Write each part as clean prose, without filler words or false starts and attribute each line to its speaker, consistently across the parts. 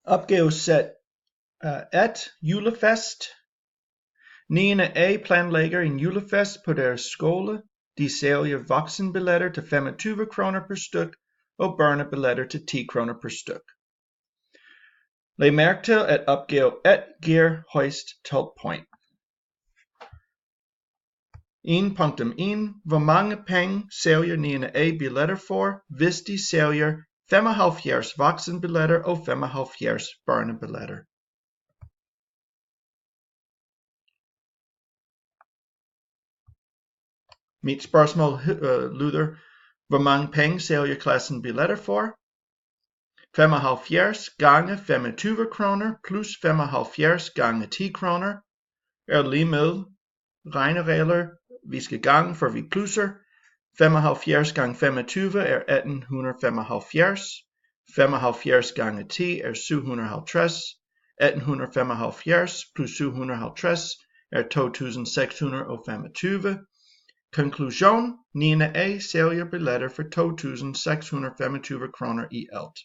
Speaker 1: Opgavesæt 1, Julefest. 9A planlægger en julefest på deres skole. De sælger voksenbilletter til 25 kroner per styk og børnebilletter til 10 kroner per styk. Læg mærke til, at opgave 1 giver højst 12 point. 1.1. Hvor mange penge sælger 9A billetter for, hvis de sælger 75 voksenbilletter og 75 børnebilletter? Mit spørgsmål lyder, hvor mange penge sælger klassen billetter for? 75 gange 25 kroner plus 75 gange 10 kroner er lige med regneregler. Vi skal gange, for vi plusser. 75 gange 25 er 1875. 75 gange 10 er 750. 1875 plus 750 er 2625. Konklusion: 9A sælger billetter for 2625 kroner i alt.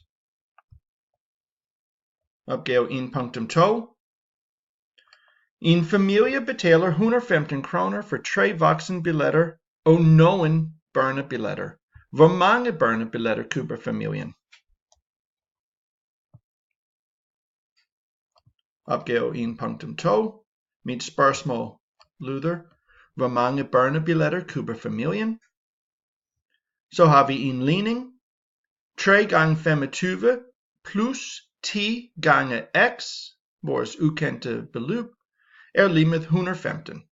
Speaker 1: Opgave 1.2. En familie betaler 115 kroner for 3 voksenbilletter og nogen børnebilletter. Hvor mange børnebilletter køber familien? Opgave 1.2. Mit spørgsmål lyder, hvor mange børnebilletter køber familien? Så har vi en ligning. 3 gange 25 plus 10 gange x, vores ukendte beløb, er lige med 115.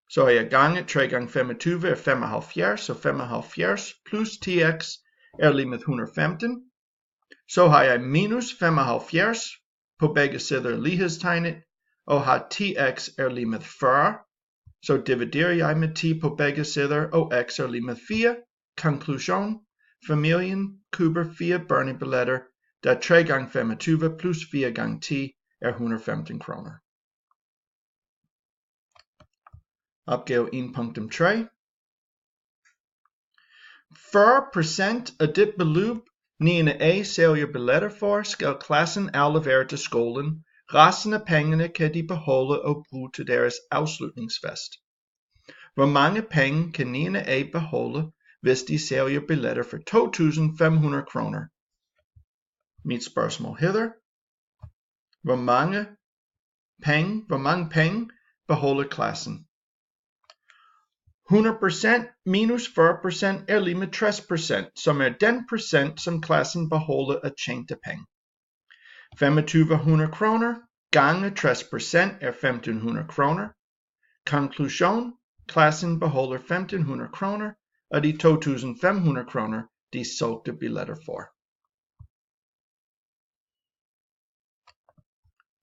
Speaker 1: Så har jeg ganget 3 gange 25 er 75, så 75 plus 10x er lige med 115. Så har jeg minus 75 på begge sider lighedstegnet, og har 10x er lige med 40. Så dividerer jeg med 10 på begge sider, og x er lige med 4. Konklusion: familien køber 4 børnebilletter, da 3 gange 25 plus 4 gange 10 er 115 kroner. Opgave 1.3. 40% af det beløb 9A sælger billetter for, skal klassen aflevere til skolen. Resten af pengene kan de beholde og bruge til deres afslutningsfest. Hvor mange penge kan 9A beholde, hvis de sælger billetter for 2.500 kroner? Mit spørgsmål hedder, hvor mange penge beholder klassen? 100% minus 40% er lige med 60%, som er den procent, som klassen beholder af tjente penge. 2500 kroner gange 60% er 1500 kroner. Konklusion: klassen beholder 1500 kroner af de 2500 kroner, de solgte billetter for.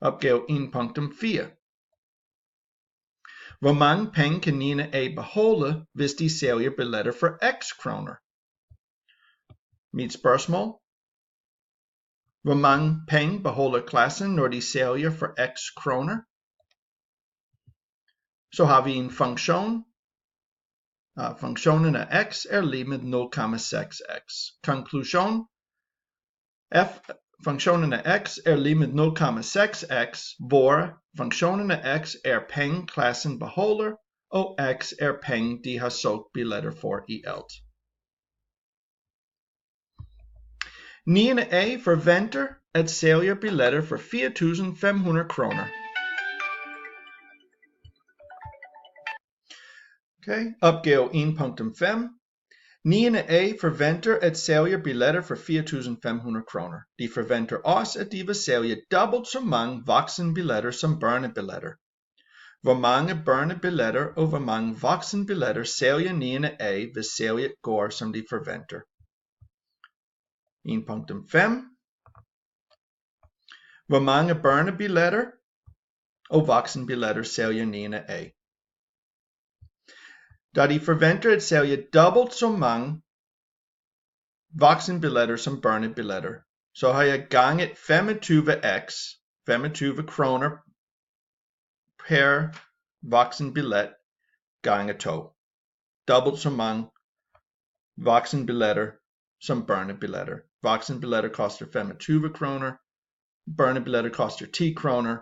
Speaker 1: Opgave 1.4. Hvor mange penge kan 9A beholde, hvis de sælger billetter for x kroner? Mit spørgsmål: hvor mange penge beholder klassen, når de sælger for x kroner? Så har vi en funktion. Funktionen af x er lige med 0,6x. Konklusion: funktionen af x er lige med 0,6x, hvor funktionen af x er penge klassen beholder, og x er penge de har solgt billetter for i alt. 9A forventer at sælge billetter for 4.500 kroner. Opgave 1.5. 9A forventer at sælge billetter for 4.500 kroner. De forventer også, at de vil sælge dobbelt så mange voksenbilletter som børnebilletter. Hvor mange børnebilletter og hvor mange voksenbilletter sælger 9A, hvis salget går som de forventer? 1.5. Hvor mange børnebilletter og voksenbilletter sælger 9A? Da de forventer at sælge dobbelt så mange voksenbilletter som børnebilletter, så har jeg ganget 25x, 25 kroner per voksenbillet, gange 2. Dobbelt så mange voksenbilletter som børnebilletter. Voksenbilletter koster 25 kroner, børnebilletter koster 10 kroner.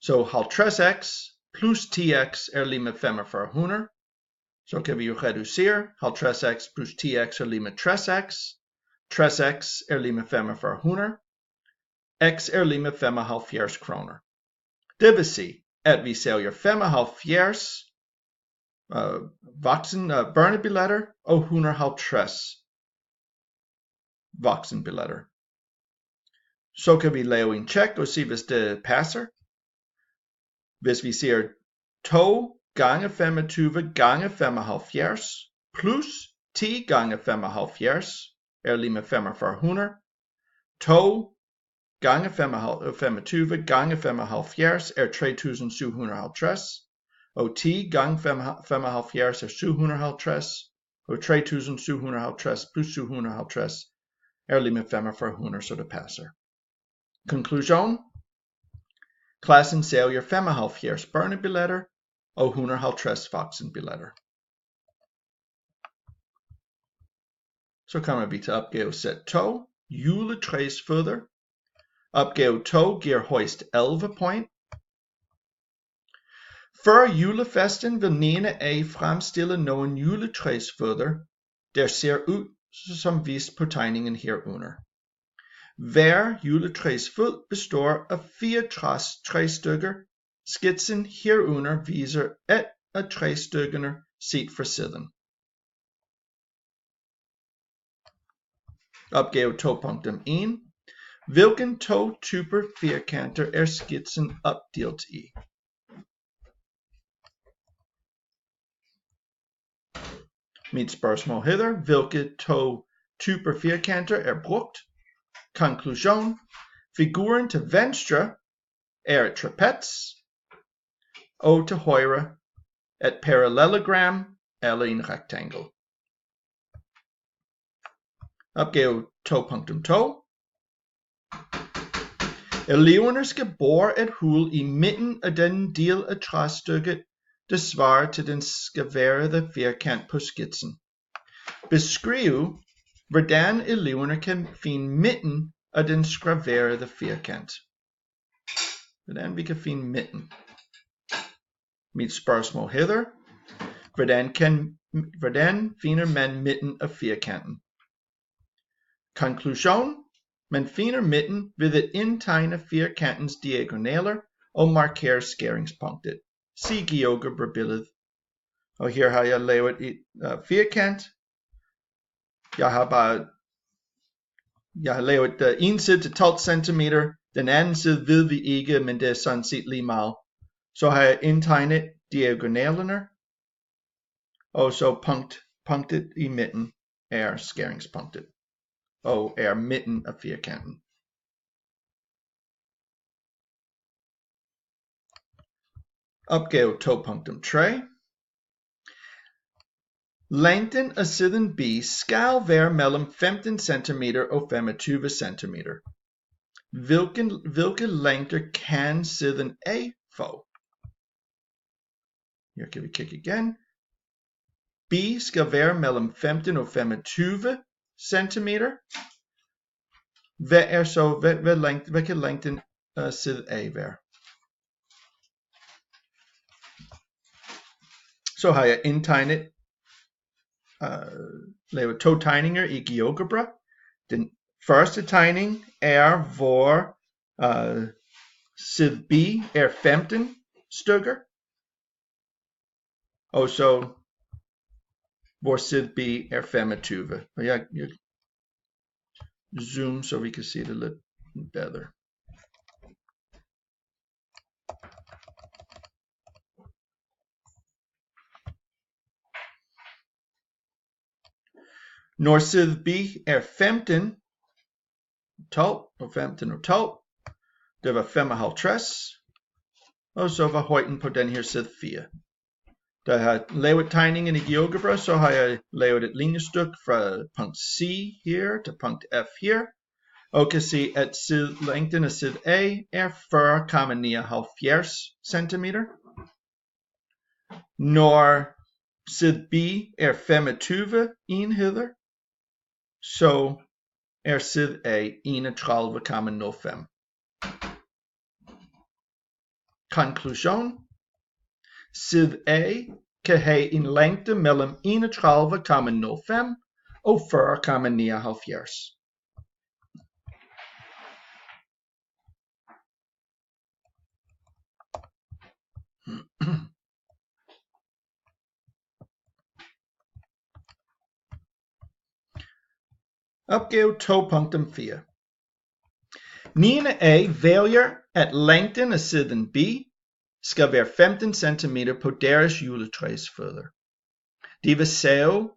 Speaker 1: Så 50x plus 10x er lige med 4500. Så kan vi jo reducere. 50x plus 10x er lige med 60x. 60x er lige med 4500. X er lige med 75 kroner. Det vil sige, at vi sælger 75 børnebilletter og 150 voksenbilletter. Så kan vi lave en check og se, hvis det passer. Hvis vi siger 2 gange 25 gange 75 plus 10 gange 75 er lige med 4500. 2 gange 25 gange 75 er 3750. Og 10 gange 75 er 750. Og 3750 plus 750 er lige med 4500, så det passer. Konklusion. Klassen sælger 75 børnebilletter og 150 voksenbilletter. Så kommer vi til opgave sæt 2. Juletræsfødder. Opgave 2 giver højst 11 point. Før julefesten vil Nina A fremstille nogle juletræsfødder, der ser ud som vist på tegningen herunder. Hver juletræsfod består af 4 træstykker. Skitsen herunder viser et af træstykkerne set fra siden. Opgave 2.1. Hvilken 2 typer firkanter er skitsen opdelt i? Mit spørgsmål hedder, hvilke 2 typer firkanter er brugt? Konklusion. Figuren til venstre er et trapez, og til højre et parallelogram eller en rektangel. Opgave 2.2. Eleverne skal bore et hul i midten af den del af træstykket, der svarer til den skævede firkant på skitsen. Beskriv, hvordan eleverne kan finde midten af den skævede firkant. Hvordan vi kan finde midten. Mit spørgsmål hedder, hvordan finder man midten af firkanten? Konklusion. Man finder midten ved at indtegne firkantens diagonaler og markere skæringspunktet. Se GeoGebra-billedet. Og her har jeg lavet et firkant. Jeg har lavet en side til 12 cm. Den anden side ved vi ikke, men det er sådan set lige meget. Så har jeg indtegnet diagonalerne. Og så punktet i midten er skæringspunktet. Og er midten af firkanten. Opgave 2.3. Længden af siden B skal være mellem 15 cm og 25 cm. Hvilke længder kan siden A få? Her kan vi kigge igen. B skal være mellem 15 og 25 cm. Hvad kan længden af side A være? Så har jeg indtegnet, lavet 2 tegninger i GeoGebra. Den første tegning er, hvor side B er 15 stykker. Og så hvor side B er 25. Og jeg zoom, så vi kan se det lidt bedre. Når side B er 15, 12 og 15 og 12, det var 55, og så var højden på den her side 4. Da jeg har lavet tegningen i GeoGebra, så har jeg lavet et linjestykke fra punkt C her til punkt F her, og kan se, at længden af side A er 40,79 cm. Når side B er 25 enheder, så sid A 31,05. Konklusion. Sid A kan have en længde mellem 31,05 og 40,79. Opgave 2.4. 9. A vælger, at længden af siden B skal være 15 cm på deres juletræsfødder. De vil save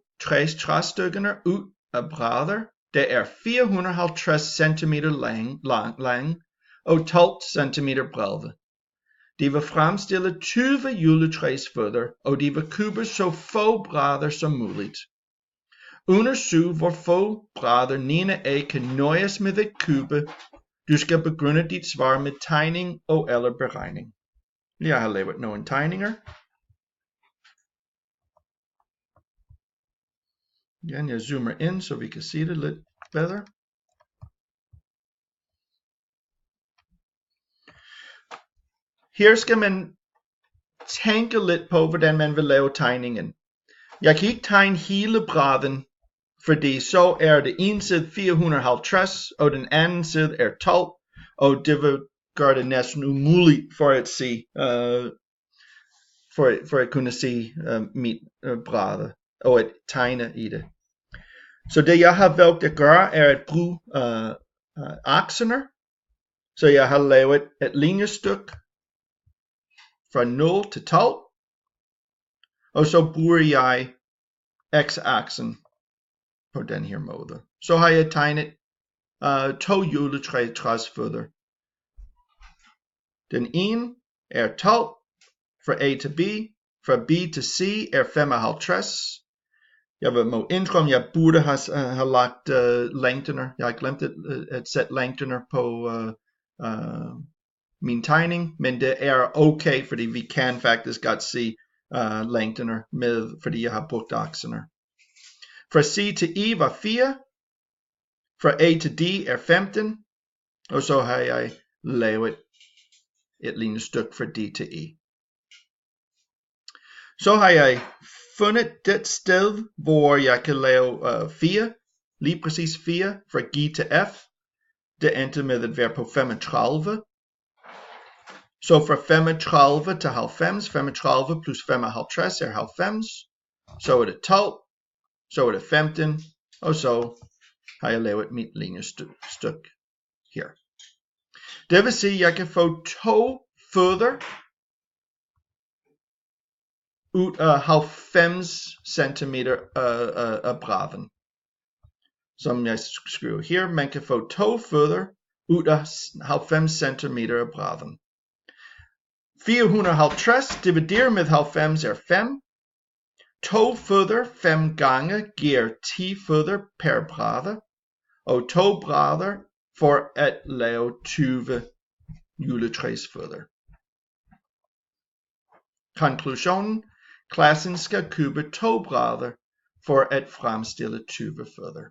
Speaker 1: træstykkerne ud af brædder, der er 450 cm lang og 12 cm brede. De vil fremstille 20 juletræsfødder, og de vil købe så få brædder som muligt. Undersøg, hvor få brædder 9. A kan nøjes med at købe. Du skal begrunde dit svar med tegning og eller beregning. Jeg har lavet nogle tegninger. Igen, jeg zoomer ind, så vi kan se det lidt bedre. Her skal man tænke lidt på, hvordan man vil lave tegningen. Jeg kan ikke tegne hele brædden, fordi så er det en side 450, og den anden side er 12, og det vil gøre det næsten umuligt for at se, for at kunne se mit brædde, og at tegne i det. Så det jeg har valgt at gøre, er at bruge akserne. Så jeg har lavet et linjestykke fra 0 til 12, og så bruger jeg x-aksen på den her måde. Så har jeg tegnet 2 juletræsfødder. Den ene er 12, fra A til B, fra B til C er 55. Jeg må indrømme, jeg burde have lagt længderne. Jeg har glemt at sætte længderne på min tegning, men det er okay, fordi vi kan faktisk godt se længderne med, fordi jeg har brugt akserne. Fra C til E var 4, fra A til D er 15, og så har jeg lavet et linjestykke fra D til E. Så har jeg fundet det sted, hvor jeg kan lave 4, lige præcis 4, fra G til F. Det endte med at være på 35. Så fra 35 til 90, 35 plus 55 er 90. Så er det 12, så er det 15, og så har jeg lavet mit linjestykke her. Det vil sige, at jeg kan få 2 fødder ud af 90 cm af brædden. Som jeg skriver her, man kan få 2 fødder ud af 90 cm af brædden. 450 divideret med 90 er 5. 2 fødder 5 gange giver 10 fødder per brædde, og 2 brædder for at lave 20 juletræsfødder. Konklusionen: klassen skal købe 2 brædder for at fremstille 20 fødder.